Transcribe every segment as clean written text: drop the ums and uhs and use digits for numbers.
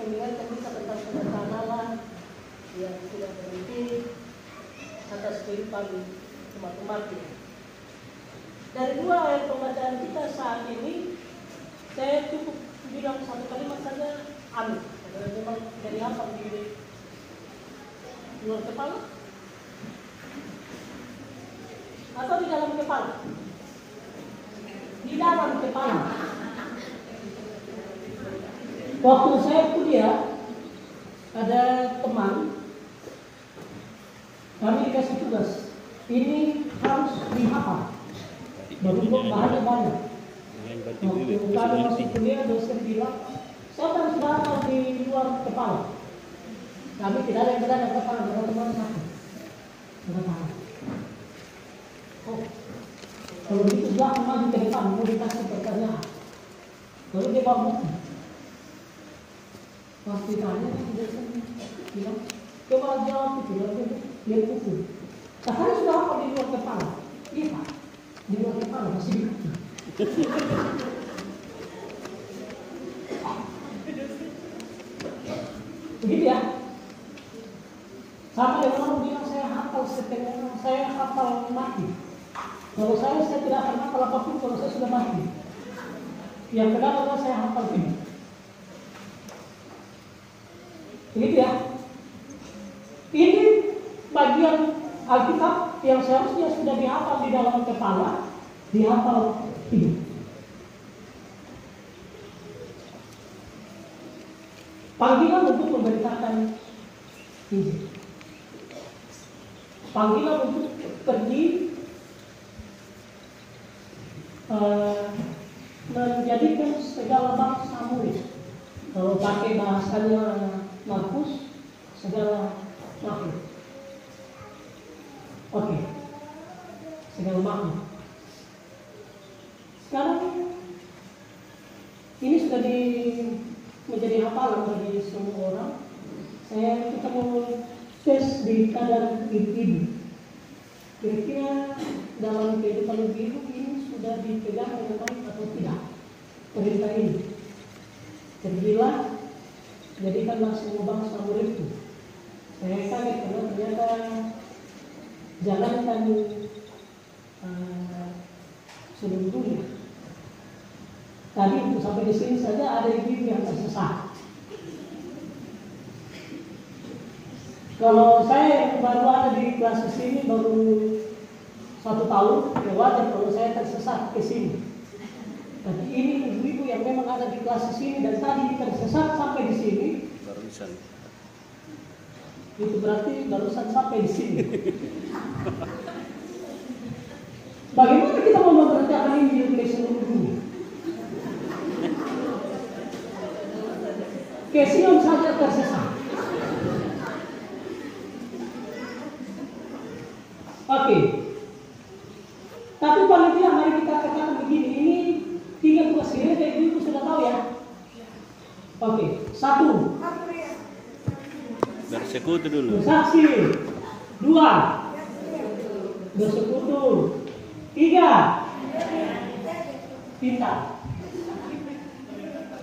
mengingatkan kita tentang penyertaan Allah yang sudah berhenti atas kehidupan umat-umatnya. Dari dua ayat pembacaan kita saat ini, saya cukup bilang satu kalimat saja, amin. Karena memang dari apa di luar kepala atau di dalam kepala? Di dalam kepala. Waktu saya kuliah, ada teman, kami dikasih tugas, ini harus dihafal. Berhubung bahannya banyak. Waktu kami masih kuliah, dosen bilang, saya harus dihafal di luar kepala. Kami tidak ada yang berada di kepala, teman-teman satu. Kepala. Oh, kalau begitu belakang maju ke depan, mau dikasih pertanyaan. Lalu dia bawa buku. Pas ditanya, dia bilang, coba jawab itu, lalu dia buku. Saya sudah apa di luar kepala? Iya Pak, di luar kepala masih di buku. Begitu ya? Sama dengan orang bilang saya hafal setengah, saya hafal mati. Kalau saya tidak akan hafal apapun kalau saya sudah mati. Yang kedua saya hafal ini. Begitu ya? Ini bagian Alkitab yang seharusnya sudah dihafal di dalam kepala, dihafal ini. Panggilan untuk memberitakan Injil. Panggilan untuk pergi menjadikan segala bangsa murid. Kalau pakai bahasanya Markus, segala makhluk. Oke, segala makhluk. Sekarang ini sudah menjadi hafalan bagi semua orang. Kita mau tes di kadar ibu. Kira-kira dalam kehidupan ibu ini sudah dipegang dengan baik atau tidak perintah ini? Pergilah, jadikanlah semua bangsa muridku. Saya kaget karena ternyata jalankan seluruh dunia. Tadi untuk sampai di sini saja ada ibu yang tersesat. Kalau saya baru ada di kelas sini baru 1 tahun, ya wajar kalau saya tersesat ke sini. Tapi ini ibu-ibu yang memang ada di kelas sini dan tadi tersesat sampai di sini. Barusan. Itu berarti barusan sampai di sini. Bagaimana kita mau memberitakan Injil ke seluruh dunia? Ke Sion saja tersesat. Oke. Tapi paling tidak mari kita katakan begini, ini 3 tugas gereja ibu sudah tahu ya. Oke, 1. Bersekutu dulu. Bersaksi. 2. Bersekutu. 3. Pintar.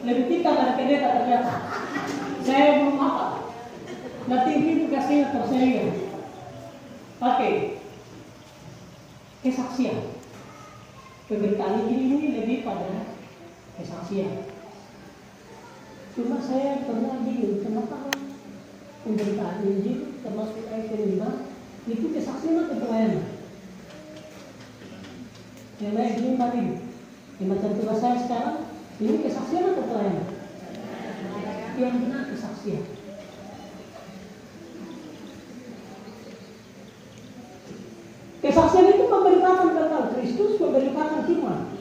Lebih pintar dari pendeta ternyata. Saya belum hafal. Nanti ibu kasih tersedia. Oke. Kesaksian. Pemberitaan ini lebih pada kesaksian. Cuma saya pernah bingung kenapa pemberitaan Injil termasuk ayat kelima itu kesaksian atau pelayanan? Yang lain belum tadi. Macam tugas saya sekarang ini kesaksian atau pelayanan? Yang benar kesaksian. Kesaksian itu memberitakan tentang Kristus, memberitakan firman.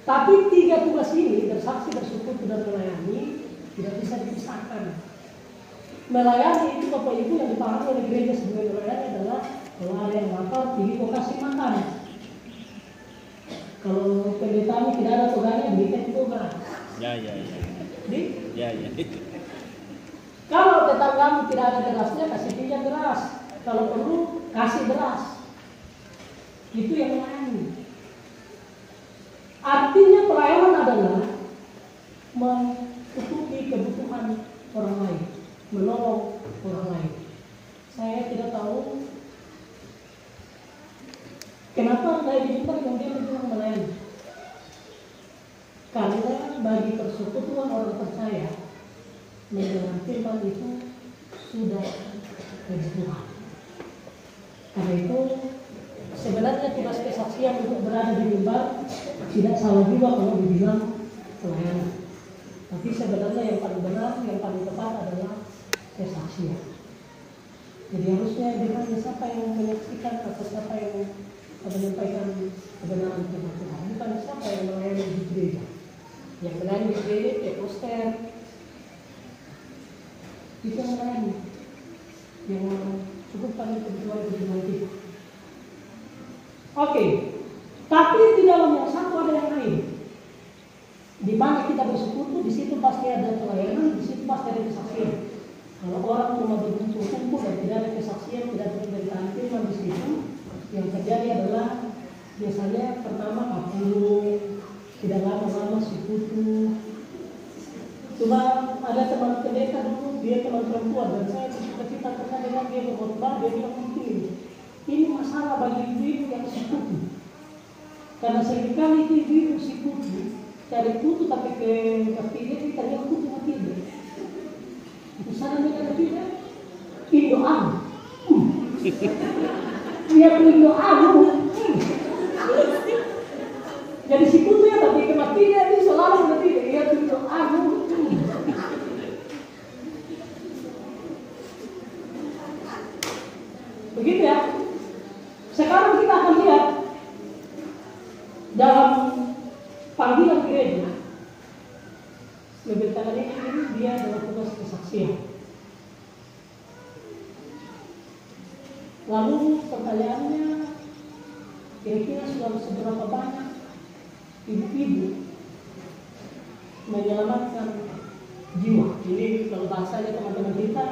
Tapi 3 tugas ini, bersaksi, bersekutu, dan melayani, tidak bisa dipisahkan. Melayani itu Bapak Ibu yang dipahami oleh gereja sebagai melayani adalah kalau ada yang lapar, pergi kau kasih makan. Kalau pendetanya tidak ada tugasnya, berikan juga. Ya. Ya. Kalau tetanggamu tidak ada berasnya, kasih pinjam beras. Kalau perlu, kasih beras. Itu yang melayani. Artinya pelayanan adalah menutupi kebutuhan persekutuan orang percaya mendengar firman itu sudah kebutuhan. Karena itu sebenarnya tugas kesaksian untuk berada di mimbar tidak salah juga kalau dibilang pelayanan. Tapi sebenarnya yang paling benar, yang paling tepat adalah kesaksian. Jadi harusnya dengan siapa yang menyaksikan atau siapa yang menyampaikan kebenaran firman Tuhan, bukan siapa yang melayani di gereja. Yang melayani di gereja, kayak poster, itu melayani yang cukupkan kebutuhan kita. Oke, tapi di dalam yang satu ada yang lain. Di mana kita bersekutu, di situ pasti ada pelayanan, di situ pasti ada kesaksian. Kalau orang cuma berkumpul dan tidak ada kesaksian, tidak ada pemberitaan firman di situ, yang terjadi adalah biasanya pertama kapung, tidak lama-lama sekutu. Cuma ada teman pendeta dulu, dia teman perempuan, dan saya bercita-cita karena dengan dia berkhotbah, dia bilang begini, ini masalah bagi ibu-ibu yang sekutu. Karena seringkali ibu-ibu sekutu, cari kutu tapi ke ketiga, kita lihat kutu ketiga. Misalnya mereka ketiga, Indoan. Dia Indoan. Jadi sekutu ya, tapi kematian ini selalu ketiga, dia Indoan. Begitu ya. Sekarang kita akan lihat dalam panggilan gereja, memberitakan ini dia adalah tugas kesaksian. Lalu pertanyaannya, kira-kira sudah seberapa banyak ibu-ibu menyelamatkan jiwa? Ini kalau bahasanya teman-teman kita,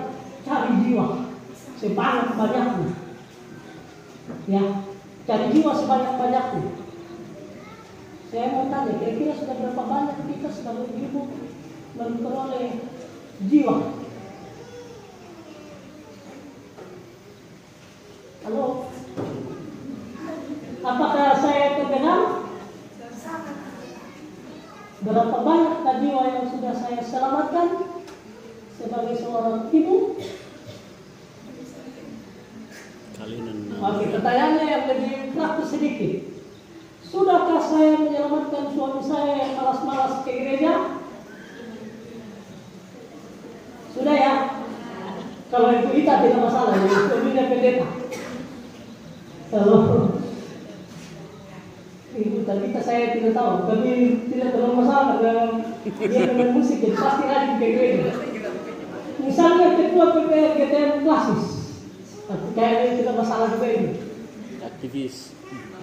cari jiwa sebanyak-banyaknya. Ya, cari jiwa sebanyak-banyaknya. Saya mau tanya, kira-kira sudah berapa banyak kita sebagai ibu memperoleh jiwa? Halo? Apakah saya terdengar? Berapa banyak jiwa yang sudah saya selamatkan sebagai seorang ibu? Oke, pertanyaannya yang lebih praktis sedikit. Sudahkah saya menyelamatkan suami saya yang malas-malas ke gereja? Sudah ya? Kalau itu kita tidak masalah, ya suaminya pendeta. Kalau ibu kita saya tidak tahu, tapi tidak terlalu masalah karena dia dengan musik jadi pasti rajin ke gereja. Misalnya ketua PPR GTM klasis, kayaknya tidak masalah juga ini.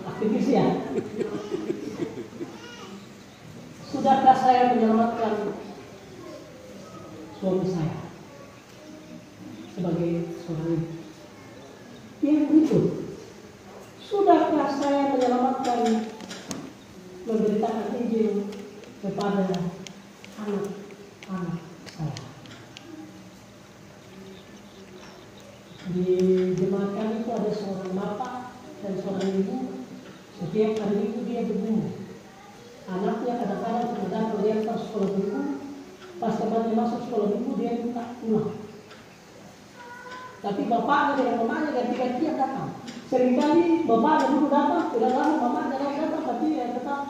Aktivis ya. Sudahkah saya menyelamatkan suami saya sebagai seorang ibu? Yang berikut, sudahkah saya menyelamatkan, memberitakan Injil kepada anak-anak saya? Di jemaat kami itu ada seorang bapak dan seorang ibu. Setiap hari Minggu dia bergumul. Anaknya kadang-kadang kalau dia ke sekolah minggu, pas temannya masuk sekolah minggu dia minta pulang. Tapi bapaknya dengan mamanya ganti-gantian datang. Seringkali bapaknya dulu datang, tidak lama mamanya lagi datang, tapi ya tetap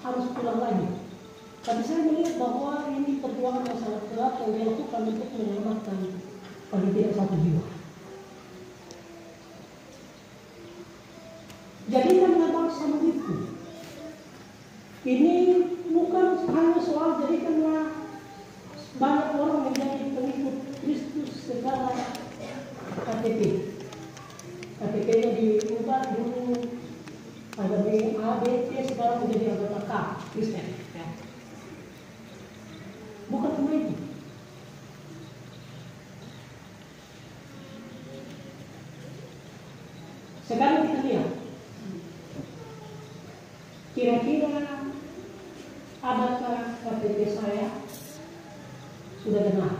harus pulang lagi. Tapi saya melihat bahwa ini perjuangan yang sangat berat yang dilakukan untuk menyelamatkan paling tidak satu jiwa. Jadikanlah bangsa begitu. Ini bukan hanya soal jadikanlah banyak orang menjadi pengikut Kristus secara KTP. KTP-nya diubah dulu ada A, B, C, sekarang menjadi anggota K, Kristen. Ya. Bukan cuma itu. Sekarang kita lihat. Kira-kira adakah KTP saya sudah benar?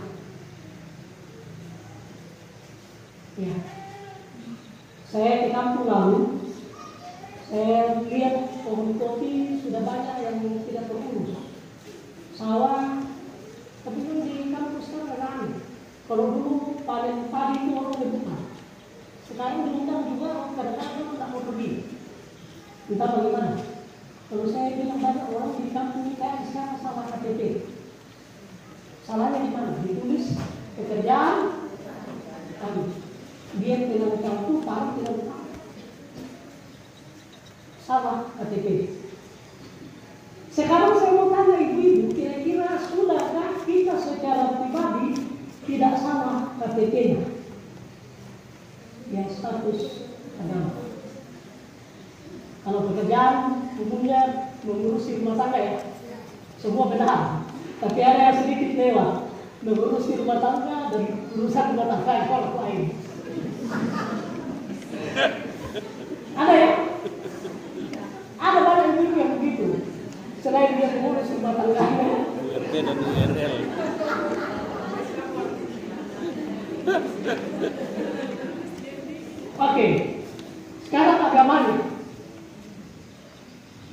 Ya. Saya ke kampung lalu, saya lihat pohon kopi sudah banyak yang tidak terurus. sawah, tapi kan di kampus kan rame. Kalau dulu panen padi itu orang rebutan. Sekarang diundang juga kadang-kadang tak mau pergi. Entah bagaimana. Kalau saya bilang banyak orang di kampung ini kayak sekarang salah KTP. Salahnya di mana? Ditulis pekerjaan, dia tidak tahu, paling tidak tahu. Salah KTP. Sekarang saya mau tanya ibu-ibu, kira-kira sudahkah kita secara pribadi tidak sama KTP-nya yang status agama? Kalau pekerjaan umumnya mengurusi rumah tangga ya, semua benar. Tapi ada yang sedikit lewat, mengurusi rumah tangga dan urusan rumah tangga yang orang lain. Ada ya? Ada banyak ibu yang begitu. Selain dia mengurus rumah tangganya, URT dan URL. Oke, sekarang agamanya.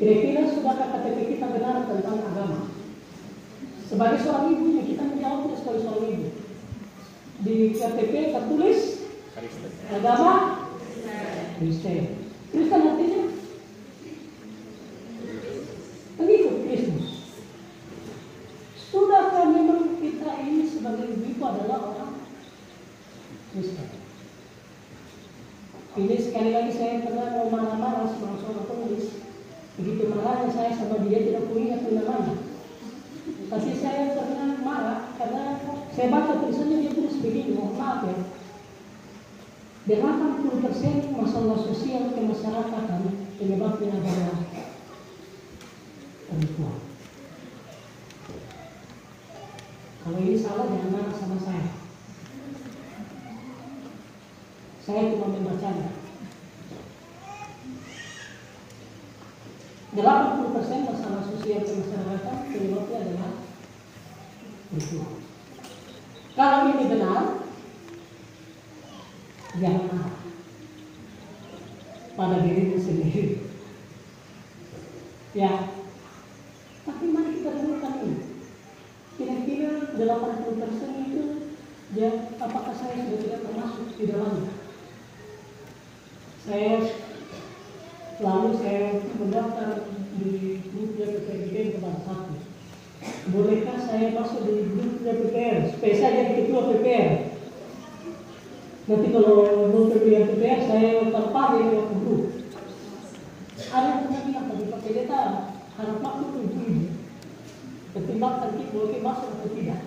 Kira-kira sudahkah KTP kita benar tentang agama? Sebagai seorang ibu, kita menjawabnya sebagai seorang ibu. Di KTP tertulis agama Kristen. Kristen artinya pengikut Kristus. Sudahkah memang kita ini sebagai ibu adalah orang Kristen? Ini sekali lagi saya pernah mau marah-marah sama seorang penulis. Begitu marahnya saya sama dia tidak punya namanya. Tapi saya pernah marah karena saya baca tulisannya dia tulis begini, mohon maaf ya. 80% masalah sosial kemasyarakatan penyebabnya adalah perempuan. Kalau ini salah jangan marah sama saya. Saya cuma membacanya. 80% masalah sosial kemasyarakatan penyebabnya adalah perempuan. Kalau ini benar, jangan marah pada dirimu sendiri. Ya, tapi mari kita renungkan ini. Kira-kira 80% itu, ya, apakah saya sudah tidak termasuk di dalamnya? Saya mendaftar di grupnya PPR kepada satu. Bolehkah saya masuk di grupnya PPR? Supaya saya jadi ketua PPR. Nanti kalau mau PPR saya terpaksa lewat grup. Ada yang pernah bilang tadi Pak Pendeta harap masuk ke ibu-ibu. Pertimbangkan kita boleh masuk atau tidak.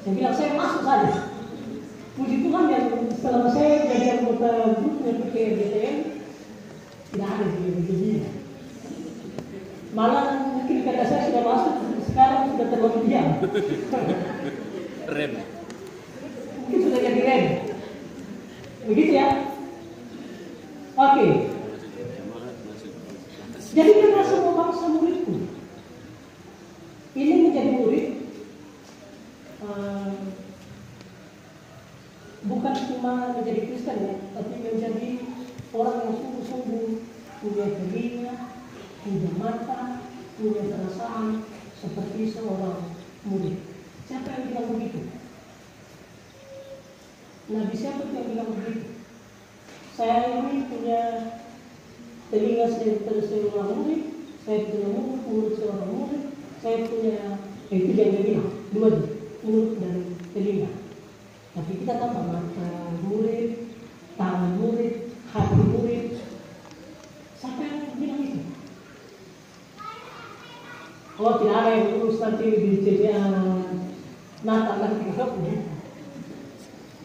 Saya bilang saya masuk saja. Puji Tuhan yang setelah saya jadi anggota grupnya PPR BTN tidak ada di begini. Malah mungkin kata saya sudah masuk, sekarang sudah terlalu diam. Rem. Mungkin sudah jadi rem. Begitu ya? Oke. Jadi kita semua bangsa muridku. Ini menjadi murid bukan cuma menjadi Kristen ya, tapi menjadi orang yang sungguh-sungguh punya telinga, punya mata, punya perasaan seperti seorang murid. Siapa yang bilang begitu? Nabi siapa yang bilang begitu? Saya ini punya telinga seperti seorang murid, saya punya mulut seorang murid, saya punya itu yang dia bilang dua mulut dan telinga. Tapi kita tambah mata murid, tangan murid, hati murid. Siapa yang bilang itu? Oh, tidak ada yang urus nanti di CCA Natal nanti begitu.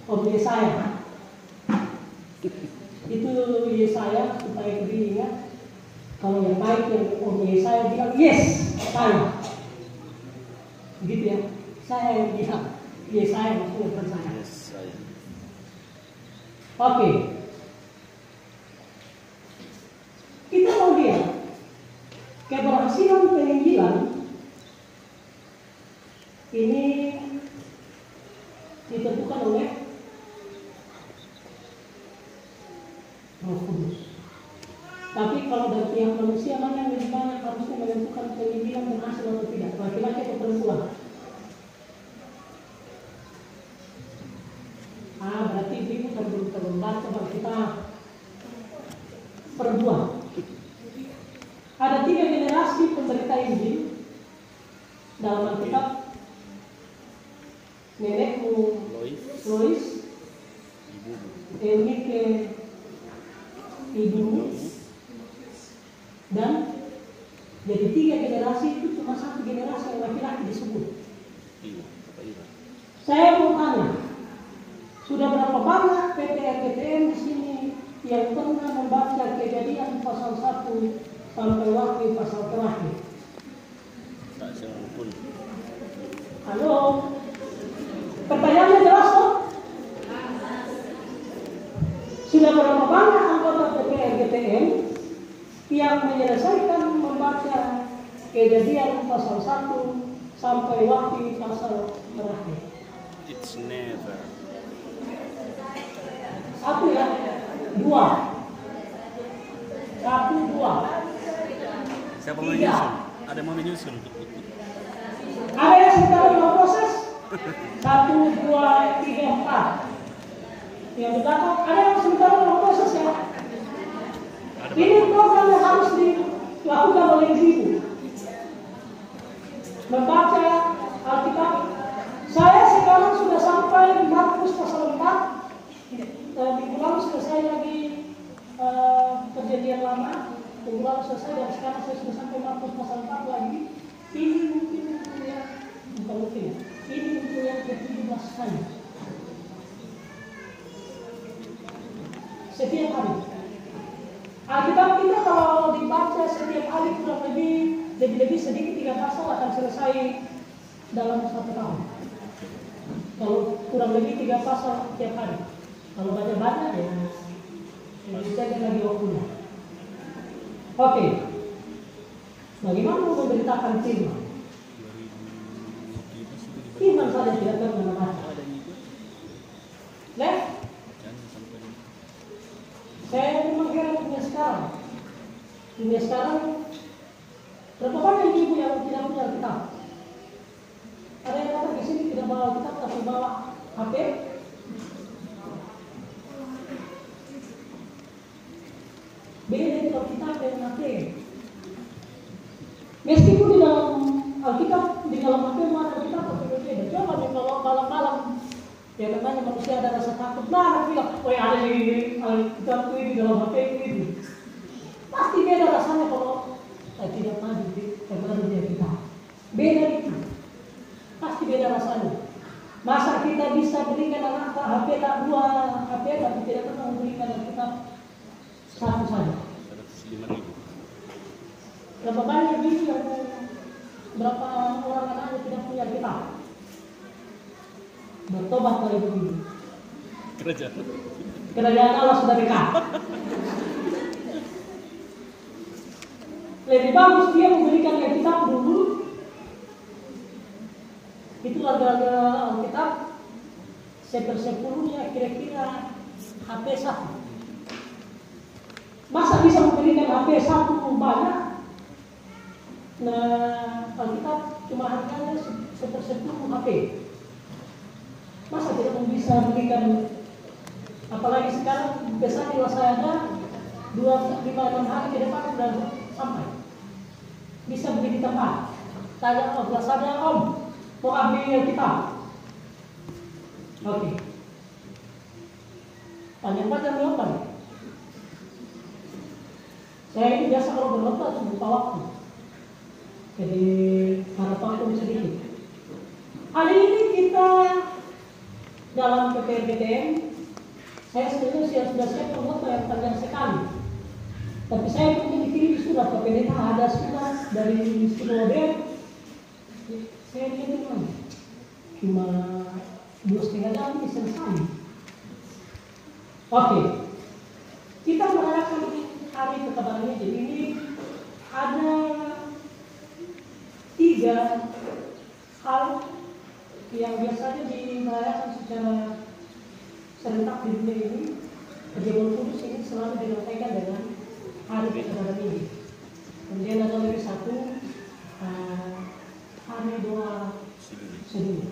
Om Yesaya. Itu Yesaya supaya dirinya kalau yang baik yang Om Yesaya bilang yes, saya. Begitu ya. Saya yang bilang Yesaya maksudnya percaya. Yes, saya. Oke. Kita mau lihat keberhasilan penginjilan ini ditentukan oleh Roh Kudus. Tapi kalau dari pihak manusia mana yang lebih banyak seharusnya menentukan pemilihan berhasil atau tidak, laki-laki atau perempuan? Berarti ibu terbaca bahwa kita perempuan. Ada 3 generasi penderita Injil dalam Alkitab. Nenekmu Lois, Eunike ibumu, dan jadi 3 generasi itu cuma 1 generasi yang laki-laki disebut. Saya mau tanya, sudah berapa banyak PTN di sini yang pernah membaca Kejadian pasal 1 sampai Wahyu pasal terakhir? Tak seorang. Halo, pertanyaannya jelas toh? Sudah berapa banyak anggota PTN yang menyelesaikan membaca Kejadian pasal 1 sampai Wahyu pasal terakhir? It's never. 1 ya, 2. 1, 2. Siapa mau menyusun? Ada mau menyusun? Ada yang sedang dalam proses? 1, 2, 3, 4. Yang di belakang ada yang sedang dalam proses ya? Ini program yang harus dilakukan oleh ibu. Membaca Alkitab. Saya sekarang sudah sampai Markus pasal 4. Minggu lalu selesai lagi Perjanjian Lama, minggu lalu selesai, dan sekarang saya sudah sampai Markus pasal 4 lagi. Ini mungkin ya, bukan mungkin ya, ini untuk yang ke-17 kali. Setiap hari. Alkitab kita kalau dibaca setiap hari kurang lebih sedikit 3 pasal akan selesai dalam 1 tahun. Kalau kurang lebih 3 pasal setiap hari. Kalau baca banyak ya, bisa lagi waktunya. Oke. Bagaimana memberitakan firman? Firman saja tidak pernah membaca. Left? Saya memang heran dunia sekarang. Dunia sekarang berapa banyak ibu yang tidak punya Alkitab? Ada yang datang di sini tidak bawa Alkitab tapi bawa HP. Beda dengan Alkitab dan HP. Meskipun di dalam Alkitab, di dalam HP ada Alkitab tapi berbeda. Coba di malam-malam ya namanya manusia ada rasa takut. Nah, bilang, ada di Alkitab ini di dalam HP ini. Pasti beda rasanya kalau tidak maju di kita. Beda itu. Pasti beda rasanya. Masa kita bisa berikan anak HP tak 2 HP tapi tidak pernah memberikan Alkitab 1 saja. 105.000. Berapa banyak ini yang berapa orang anak tidak punya Alkitab? Bertobat dari begini. Kerajaan Allah sudah dekat. Lebih bagus dia memberikan Alkitab dulu. Itu harga Alkitab 1/10 kira-kira HP 1. Masa bisa memberikan HP 1 banyak? Nah, Alkitab cuma harganya 1/10 HP. Masa tidak bisa berikan? Apalagi sekarang biasanya kalau saya ada 2-5-6 hari ke depan sudah sampai. Bisa beli di tempat. Tanya saja Om, mau ambil Alkitab? Oke. Tanya jawaban. Saya ini biasa kalau berlomba harus buka waktu. Jadi harap waktu sedikit. Hari ini kita dalam PTN, saya sebenarnya sudah siap pemotong yang panjang sekali. Tapi saya punya dikirim surat ke pendeta, ada surat dari Sinode. Saya lihat memang cuma 2,5 jam ini selesai. Oke, kita merayakan hari kekebalan ini. Jadi ini ada 3 hal yang biasanya dirayakan secara serentak di dunia ini. Perjamuan kudus ini selalu dinamakan dengan hari kekebalan ini. Kemudian ada lagi satu hari doa sedunia.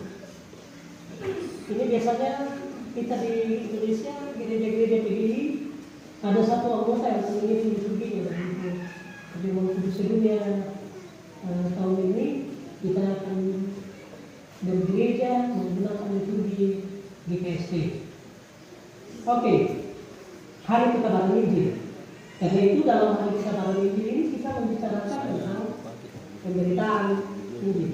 Ini biasanya kita di Indonesia, gereja-gereja PGI, ada satu anggota yang sendiri liturginya. Jadi waktu sedunia tahun ini kita akan bergereja menggunakan liturgi GKST. Oke, hari kebenaran Injil. Karena itu dalam hari kebenaran Injil ini kita membicarakan tentang pemberitaan Injil.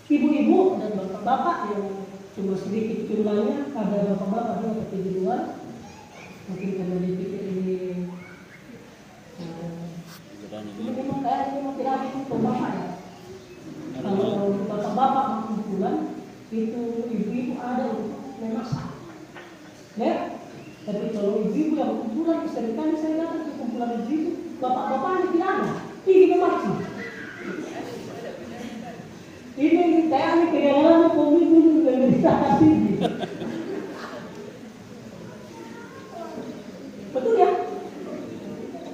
Ibu-ibu dan bapak-bapak yang cuma sedikit jumlahnya, ada bapak-bapak juga tapi di luar. Mungkin karena dipikir ini memang kayaknya memang tidak ada itu bapak ya. Kalau bapak-bapak kumpulan itu ibu-ibu ada untuk memasak. Ya, tapi kalau ibu-ibu yang kumpulan seringkali saya datang ke kumpulan ibu-ibu, bapak-bapaknya tidak ada, ini memasak. Ini kayaknya kegagalan pemimpin yang berita ini. Betul ya?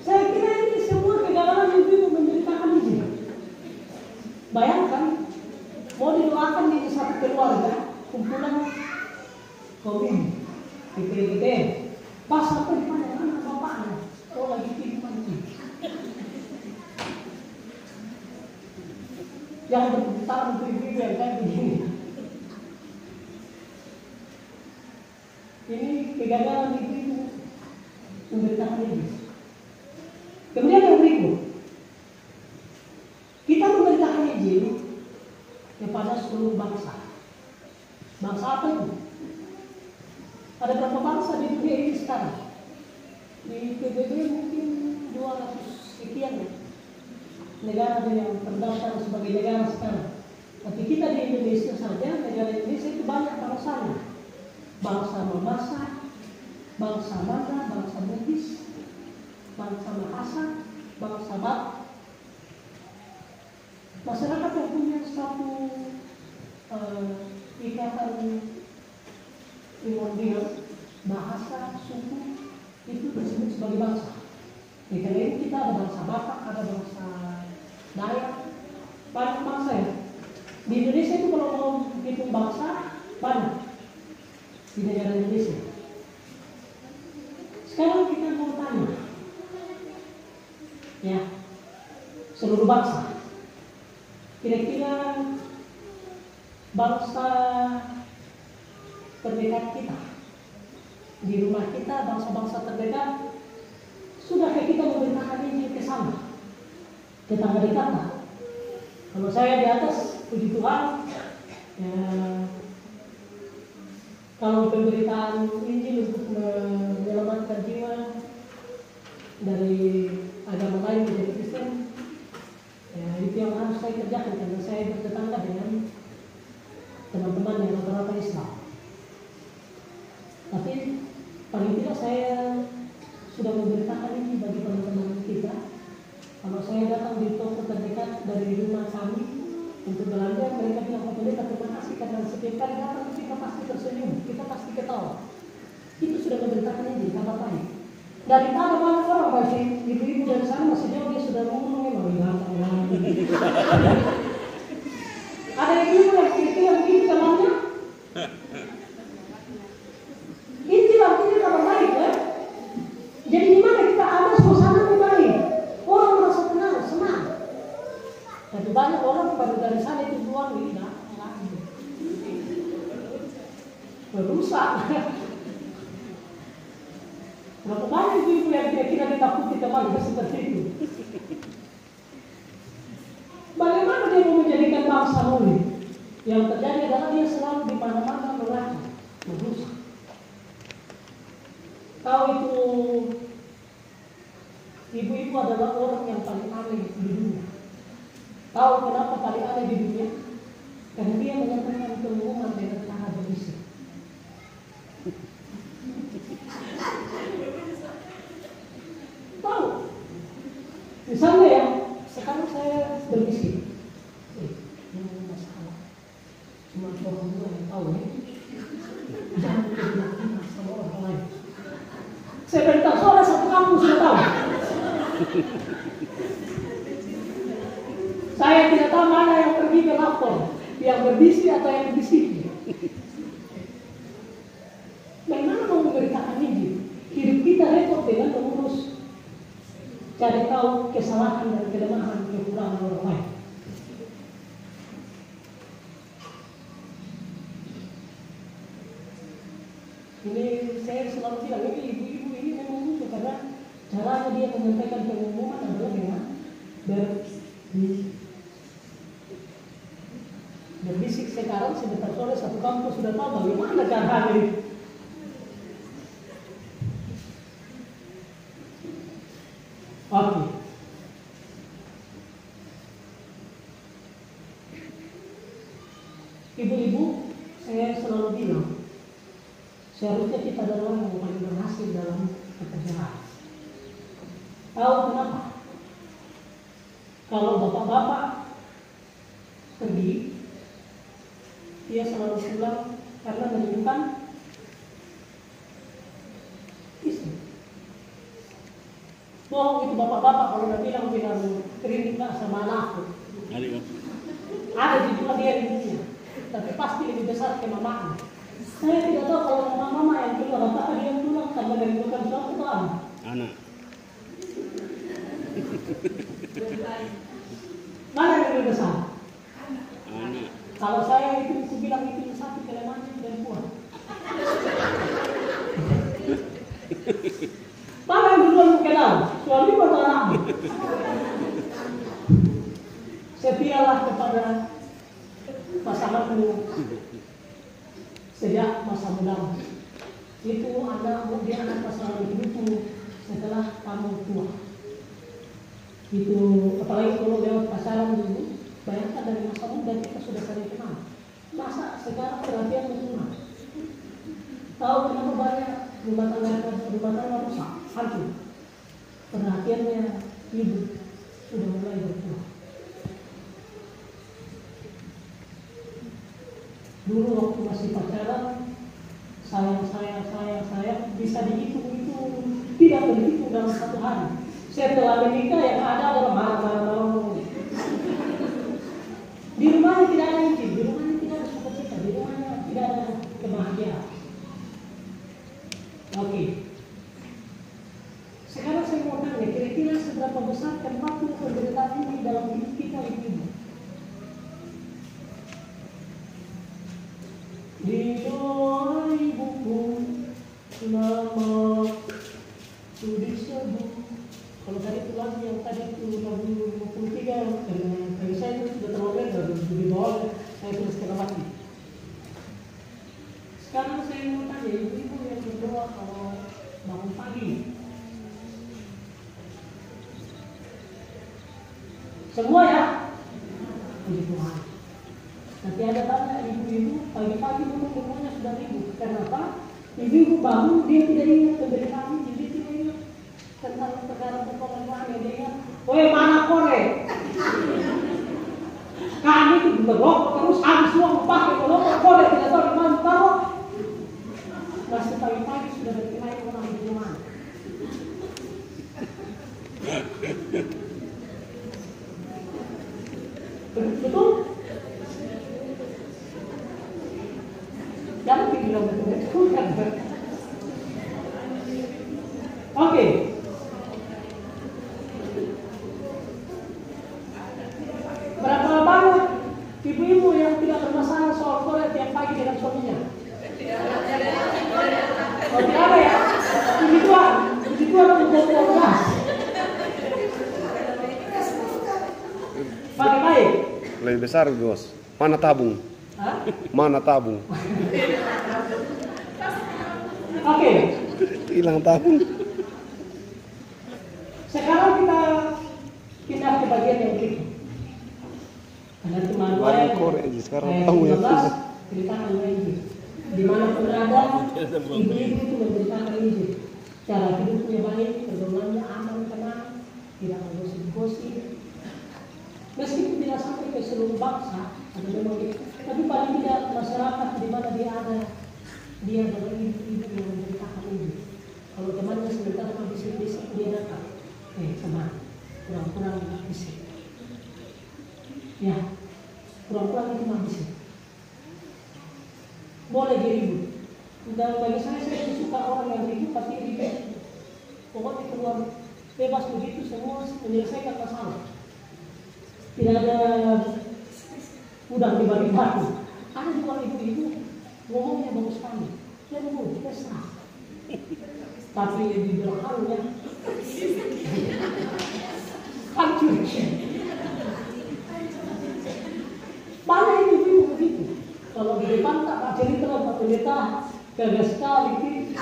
Saya kira ini semua kegagalan ibu-ibu menceritakan ini. Bayangkan, mau didoakan di satu keluarga, kumpulan komin, gede-gede, pas sampai di mana anak bapaknya, lagi tidur mancing. Yang berbicara untuk ibu-ibu yang kayak begini. Ini kegagalan ibu-ibu memberitakan ini. Kemudian yang berikut, kita memberitakan Injil kepada seluruh bangsa. Bangsa apa itu? Ada berapa bangsa di dunia ini sekarang? Di PBB mungkin 200 sekian ya. Negara yang terdaftar sebagai negara sekarang. Tapi kita di Indonesia saja, negara Indonesia itu banyak bangsanya. Bangsa Mamasa, bangsa Manda, bangsa Bugis, bangsa Mahasa, bangsa Batak. Masyarakat yang punya satu ikatan primordial, bahasa, suku, itu disebut sebagai bangsa. Karena ini kita ada bangsa Batak, ada bangsa Dayak, banyak bangsa ya. Di Indonesia itu kalau mau hitung bangsa, banyak di negara Indonesia. Sekarang kita mau tanya, ya, seluruh bangsa, kira-kira bangsa terdekat kita, di rumah kita, bangsa-bangsa terdekat, sudahkah kita memberitakan Injil ke sana? Tetangga dekatnya. Kalau saya di atas, puji Tuhan, ya, kalau pemberitaan Injil untuk menyelamatkan jiwa dari agama lain menjadi Kristen, ya, itu yang harus saya kerjakan karena saya bertetangga dengan teman-teman yang rata-rata Islam. Tapi paling tidak saya sudah memberitakan ini bagi teman-teman kita. Kalau saya datang di toko terdekat dari rumah kami untuk belanja, mereka bilang, "Pak Pendeta, terima kasih karena setiap kali datang kita pasti tersenyum, kita pasti ketawa." Itu sudah memberitakan ini, kabar baik. Daripada banyak orang masih ibu-ibu dari sana masih jauh, dia sudah ngomong memang ada ibu yang kira-kira begitu temannya. Ini artinya kabar baik ya. Jadi di mana kita ada suasana yang baik, orang merasa tenang, senang. Tapi banyak orang baru dari sana itu keluar tidak merusak. Berapa banyak ibu yang kira-kira ditakuti teman seperti itu. Bagaimana dia mau menjadikan bangsa mulia? Yang terjadi adalah dia selalu di mana-mana melacak, merusak. Tahu itu ibu-ibu adalah orang yang paling aneh di dunia. Tahu kenapa paling aneh di dunia? Karena dia menyatakan pengumuman dengan cara berbisik. Tahu? Misalnya ya, sekarang saya berbisik. Ini masalah. Cuma orang tua yang tahu ya. Jangan dibilang sama orang lain. Saya beritahu, soalnya satu kampus sudah tahu. Saya tidak tahu mana yang pergi ke lapor, yang berbisik atau yang berbisik. Bagaimana mau memberitakan Injil? Hidup kita repot dengan mengurus cari tahu kesalahan dan kelemahan kekurangan orang lain. Ini saya selalu bilang, ini ibu-ibu ini memang lucu karena caranya dia menyampaikan pengumuman adalah dengan berbisik. Sekarang sebentar sore satu kampus sudah tahu bagaimana caranya ini. Oke. Ibu-ibu, saya selalu bilang, seharusnya kita adalah orang yang paling berhasil dalam pekerjaan. Tahu kenapa? Kalau bapak-bapak pergi, dia selalu pulang karena merindukan istri. Bohong itu bapak-bapak kalau udah bilang rindu sama anakku. Ada juga dia rindunya, tapi pasti lebih besar ke mamanya. Saya tidak tahu kalau mama yang keluar, apakah dia pulang karena merindukan suatu Tuhan. Anak. Mana yang lebih besar? Anak. Kalau saya itu aku bilang itu satu kelemahannya dan kuat. Mana yang duluan kenal? Suami atau anakmu? Setialah kepada pasanganmu sejak masa muda. Itu anakmu, dia anak pasangan hidupmu setelah kamu tua. Itu apalagi kalau lewat pasaran dulu, bayangkan dari masa muda kita sudah saling kenal. Masa sekarang perhatian berkurang. Tahu kenapa banyak rumah tangga rusak, hancur? Perhatiannya ibu sudah mulai berkurang. Dulu waktu masih pacaran, sayang bisa dihitung itu tidak terhitung dalam satu hari. Setelah menikah yang ada adalah marah-marah. Di rumahnya tidak ada Injil, di rumahnya tidak ada sukacita, di rumahnya tidak ada kebahagiaan. Oke. Sekarang saya mau tanya, kira-kira seberapa besar tempatnya penderitaan ini dalam hidup kita ibu? Di doa ibuku nama ku disebut. Kalau tadi itu lagu yang tadi itu lagu 53 dari saya itu sudah terlalu dari di bawah saya tulis sekali lagi. Sekarang saya mau tanya ibu-ibu yang berdoa kalau bangun pagi. Semua ya? Puji Tuhan. Nanti ada tanya ibu-ibu pagi-pagi memang semuanya sudah ribut. Kenapa? Ibu-ibu bangun dia tidak ingat penderitaan ini, dia tidak ingat tentang perkara-perkara yang dia ingat. Woi mana korek? Kami itu berlokok terus habis semua pakai berlokok korek tidak tahu di mana taruh. Masih pagi-pagi sudah berkelahi orang di rumah. Betul? Jangan dibilang betul kan? Oke. Berapa banyak ibu-ibu yang tidak bermasalah soal korek tiap pagi dengan suaminya? Oh tidak ada ya? Puji Tuhan untuk gas. Pakai baik. Lebih besar bos. Mana tabung? Hah? Mana tabung? Oke. Hilang tabung. Sekarang kita pindah ke bagian yang berikut. Ada teman saya korek sekarang tahu ya. ceritakan Injil. Di mana pun ada ibu-ibu itu menceritakan Injil. Cara hidupnya baik, pergaulannya aman, tenang, tidak menggosip-gosip. Meskipun tidak sampai ke seluruh bangsa, ada memang gitu. Tapi paling tidak masyarakat di mana dia ada, dia adalah ibu-ibu yang menceritakan Injil. Kalau temannya sebentar habis bisik dia datang. Teman, kurang-kurang bisa. Ya, kurang-kurang itu bisa. Boleh diribut. Dan bagi saya suka orang yang ribut tapi ribut. Pokoknya keluar bebas begitu semua menyelesaikan masalah. Tidak ada udang di balik batu. Ada juga ibu-ibu ngomongnya bagus sekali. Ya bu, kita serah. Tapi di belakangnya hancur. Mana ibu-ibu begitu? Kalau di depan tak cerita Pak Pendeta gagal sekali.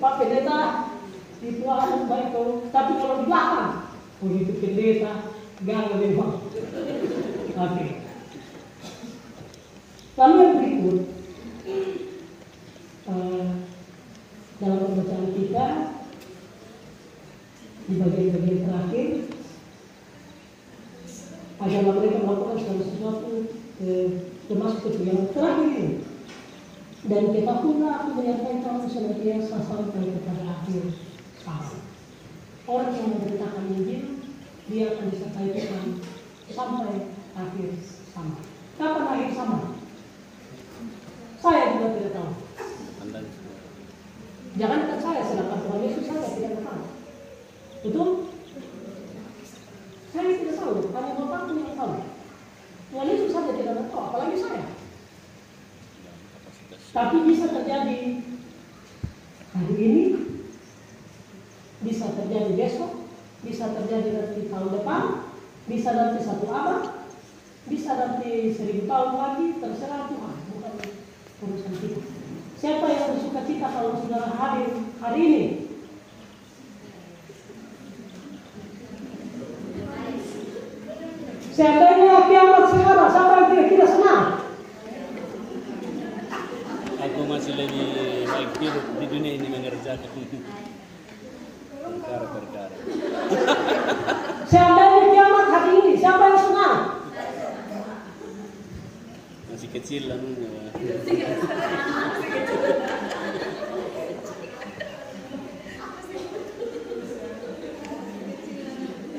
Pak Pendeta itu anak baik kalau, tapi kalau di belakang begitu pendeta gagal memang. Oke. Lalu yang berikut dalam pembacaan kita di bagian-bagian terakhir agama mereka melakukan segala sesuatu termasuk itu yang terakhir ini. Dan ketahuilah aku menyertai kamu senantiasa sampai kepada akhir zaman. Orang yang memberitakan Injil dia akan disertai Tuhan sampai akhir zaman. Kapan akhir zaman? Saya juga tidak tahu. Jangankan saya, sedangkan Tuhan Yesus saja tidak tahu. Betul? Saya tidak tahu, hanya Bapakku yang tahu. Tuhan Yesus saja tidak tahu, apalagi saya. Tapi bisa terjadi hari ini, bisa terjadi besok, bisa terjadi nanti tahun depan, bisa nanti 1 abad, bisa nanti 1000 tahun lagi, terserah Tuhan, bukan urusan kita. Siapa yang bersuka cita kalau saudara hadir hari ini? Seandainya kiamat sekarang, siapa yang kira-kira senang? Aku masih lagi baik hidup di dunia ini mengerjakan perkara-perkara. Seandainya kiamat hari ini, siapa yang senang? Masih kecil lah.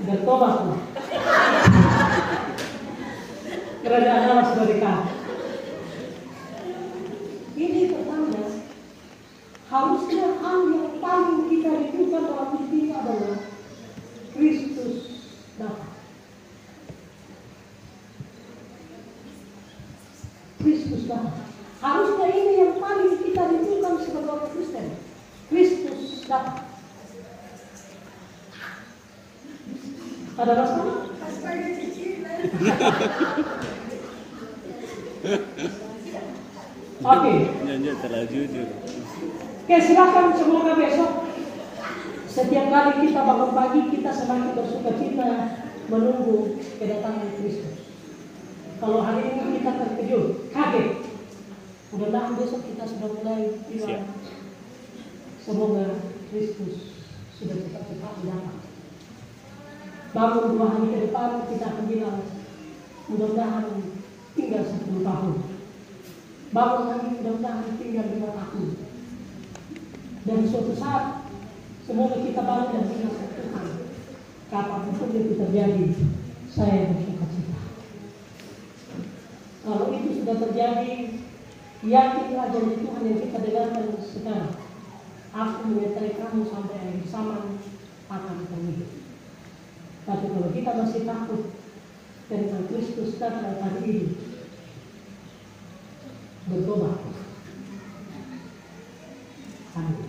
Bertobat. Kerajaan Allah sudah dekat. Ini pertanda. Harusnya hal yang paling kita rindukan dalam hidup ini adalah Kristus datang. Kristus datang. Harusnya ini yang paling kita rindukan sebagai orang Kristen. Kristus datang. Ada masalah? Oke. Jangan terlalu jujur. Oke, silakan semoga besok setiap kali kita bangun pagi kita semakin bersuka cita menunggu kedatangan Kristus. Kalau hari ini kita terkejut, kaget, mudah-mudahan besok kita sudah mulai bilang semoga Kristus sudah cepat-cepat datang. Bangun 2 hari ke depan kita akan bilang mudah-mudahan tinggal 10 tahun. Bangun lagi mudah-mudahan tinggal 5 tahun. Dan suatu saat semoga kita bangun dan bilang Tuhan, kapanpun itu terjadi, saya bersuka cita. Kalau itu sudah terjadi, yakinlah janji Tuhan yang kita dengarkan sekarang. Aku menyertai kamu sampai akhir zaman akan terwujud. Tapi kalau kita masih takut tentang Kristus datang hari ini, bertobat. Amin.